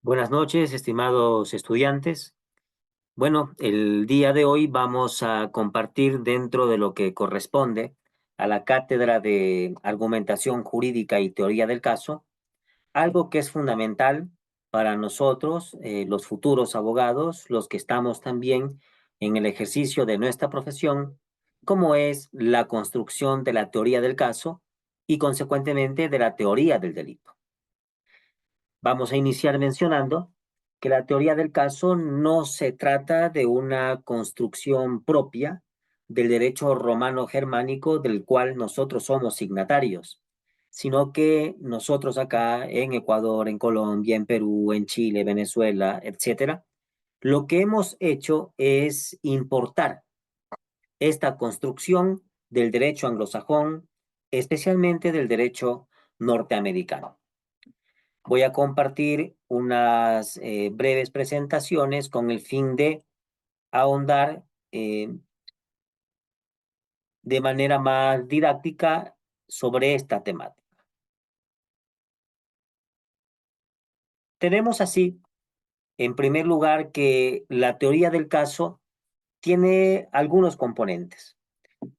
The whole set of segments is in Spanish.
Buenas noches, estimados estudiantes. Bueno, el día de hoy vamos a compartir dentro de lo que corresponde a la cátedra de argumentación jurídica y teoría del caso, algo que es fundamental para nosotros, los futuros abogados, los que estamos también en el ejercicio de nuestra profesión, como es la construcción de la teoría del caso y consecuentemente de la teoría del delito. Vamos a iniciar mencionando que la teoría del caso no se trata de una construcción propia del derecho romano germánico del cual nosotros somos signatarios, sino que nosotros acá en Ecuador, en Colombia, en Perú, en Chile, Venezuela, etcétera, lo que hemos hecho es importar esta construcción del derecho anglosajón, especialmente del derecho norteamericano. Voy a compartir unas breves presentaciones con el fin de ahondar de manera más didáctica sobre esta temática. Tenemos así, en primer lugar, que la teoría del caso tiene algunos componentes.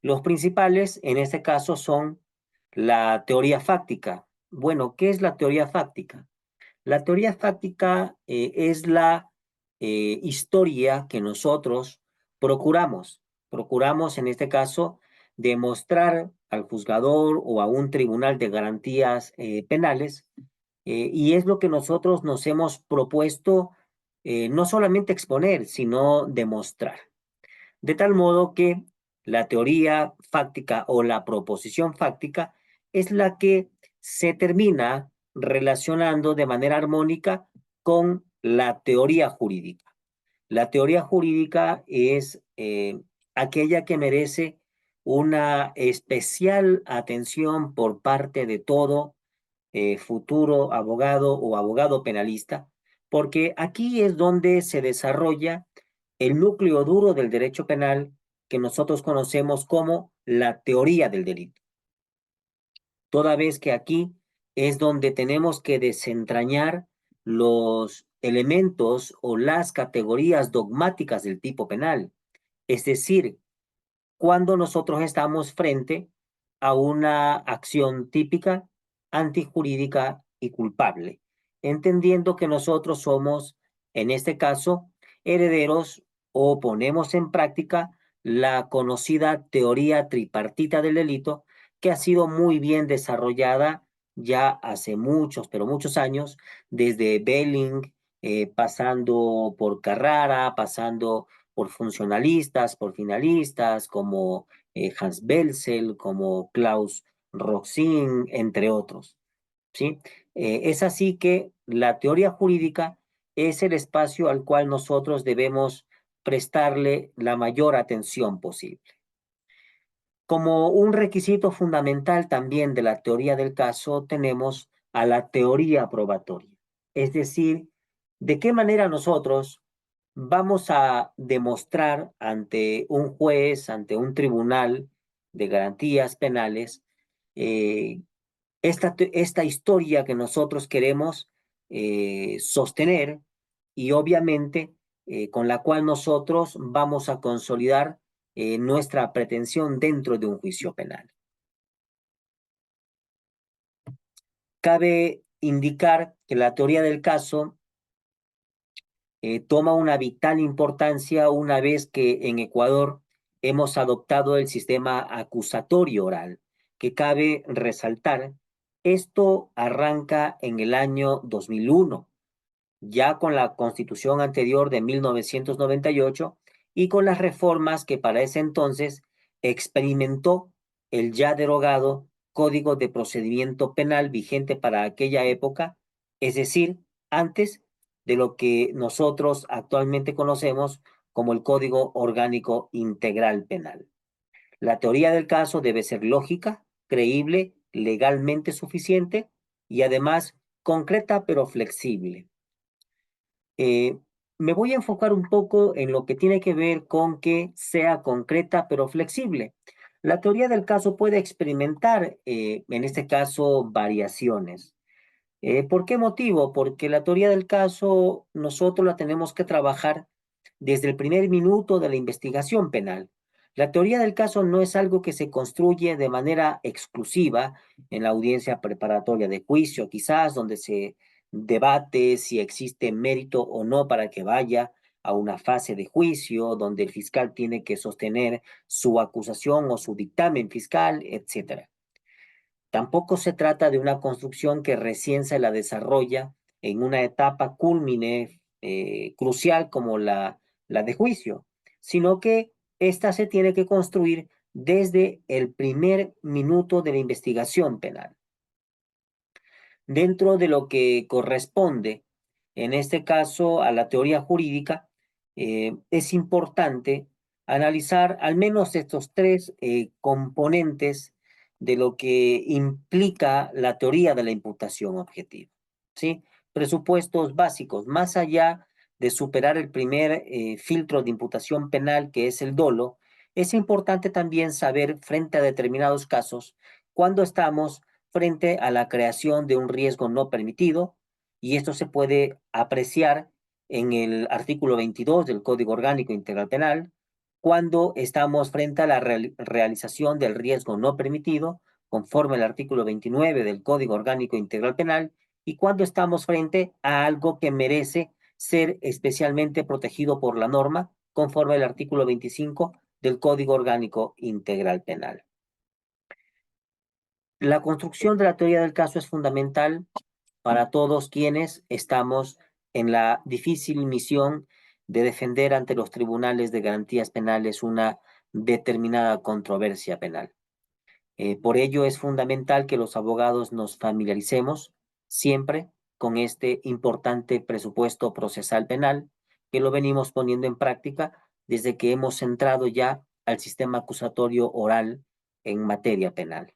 Los principales, en este caso, son la teoría fáctica. Bueno, ¿qué es la teoría fáctica? La teoría fáctica es la historia que nosotros procuramos. Procuramos, en este caso, demostrar al juzgador o a un tribunal de garantías penales, y es lo que nosotros nos hemos propuesto no solamente exponer, sino demostrar. De tal modo que la teoría fáctica o la proposición fáctica es la que se termina relacionando de manera armónica con la teoría jurídica. La teoría jurídica es aquella que merece una especial atención por parte de todo futuro abogado o abogado penalista, porque aquí es donde se desarrolla el núcleo duro del derecho penal que nosotros conocemos como la teoría del delito. Toda vez que aquí es donde tenemos que desentrañar los elementos o las categorías dogmáticas del tipo penal. Es decir, cuando nosotros estamos frente a una acción típica, antijurídica y culpable, entendiendo que nosotros somos, en este caso, herederos o ponemos en práctica la conocida teoría tripartita del delito, que ha sido muy bien desarrollada ya hace muchos, pero muchos años, desde Belling, pasando por Carrara, pasando por funcionalistas, por finalistas, como Hans Belzel, como Klaus Roxin, entre otros. ¿Sí? Es así que la teoría jurídica es el espacio al cual nosotros debemos prestarle la mayor atención posible. Como un requisito fundamental también de la teoría del caso, tenemos a la teoría probatoria. Es decir, de qué manera nosotros vamos a demostrar ante un juez, ante un tribunal de garantías penales, eh, esta historia que nosotros queremos sostener y obviamente con la cual nosotros vamos a consolidar nuestra pretensión dentro de un juicio penal. Cabe indicar que la teoría del caso toma una vital importancia una vez que en Ecuador hemos adoptado el sistema acusatorio oral, que cabe resaltar, esto arranca en el año 2001, ya con la constitución anterior de 1998 y con las reformas que para ese entonces experimentó el ya derogado Código de Procedimiento Penal vigente para aquella época, es decir, antes de lo que nosotros actualmente conocemos como el Código Orgánico Integral Penal. La teoría del caso debe ser lógica, creíble, legalmente suficiente y además concreta pero flexible. Eh, Me voy a enfocar un poco en lo que tiene que ver con que sea concreta pero flexible. La teoría del caso puede experimentar, en este caso, variaciones. ¿Por qué motivo? Porque la teoría del caso nosotros la tenemos que trabajar desde el primer minuto de la investigación penal. La teoría del caso no es algo que se construye de manera exclusiva en la audiencia preparatoria de juicio, quizás donde se debate si existe mérito o no para que vaya a una fase de juicio, donde el fiscal tiene que sostener su acusación o su dictamen fiscal, etcétera. Tampoco se trata de una construcción que recién se la desarrolla en una etapa cúlmine crucial como la de juicio, sino que ésta se tiene que construir desde el primer minuto de la investigación penal. Dentro de lo que corresponde, en este caso, a la teoría jurídica, es importante analizar al menos estos tres componentes de lo que implica la teoría de la imputación objetiva. ¿Sí? Presupuestos básicos, más allá de superar el primer filtro de imputación penal, que es el dolo, es importante también saber frente a determinados casos cuándo estamos frente a la creación de un riesgo no permitido, y esto se puede apreciar en el artículo 22 del Código Orgánico Integral Penal, cuando estamos frente a la realización del riesgo no permitido, conforme al artículo 29 del Código Orgánico Integral Penal, y cuando estamos frente a algo que merece ser especialmente protegido por la norma, conforme al artículo 25 del Código Orgánico Integral Penal. La construcción de la teoría del caso es fundamental para todos quienes estamos en la difícil misión de defender ante los tribunales de garantías penales una determinada controversia penal. Por ello es fundamental que los abogados nos familiaricemos siempre con este importante presupuesto procesal penal, que lo venimos poniendo en práctica desde que hemos centrado ya al sistema acusatorio oral en materia penal.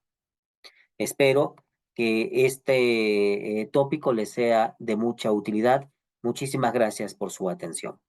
Espero que este tópico les sea de mucha utilidad. Muchísimas gracias por su atención.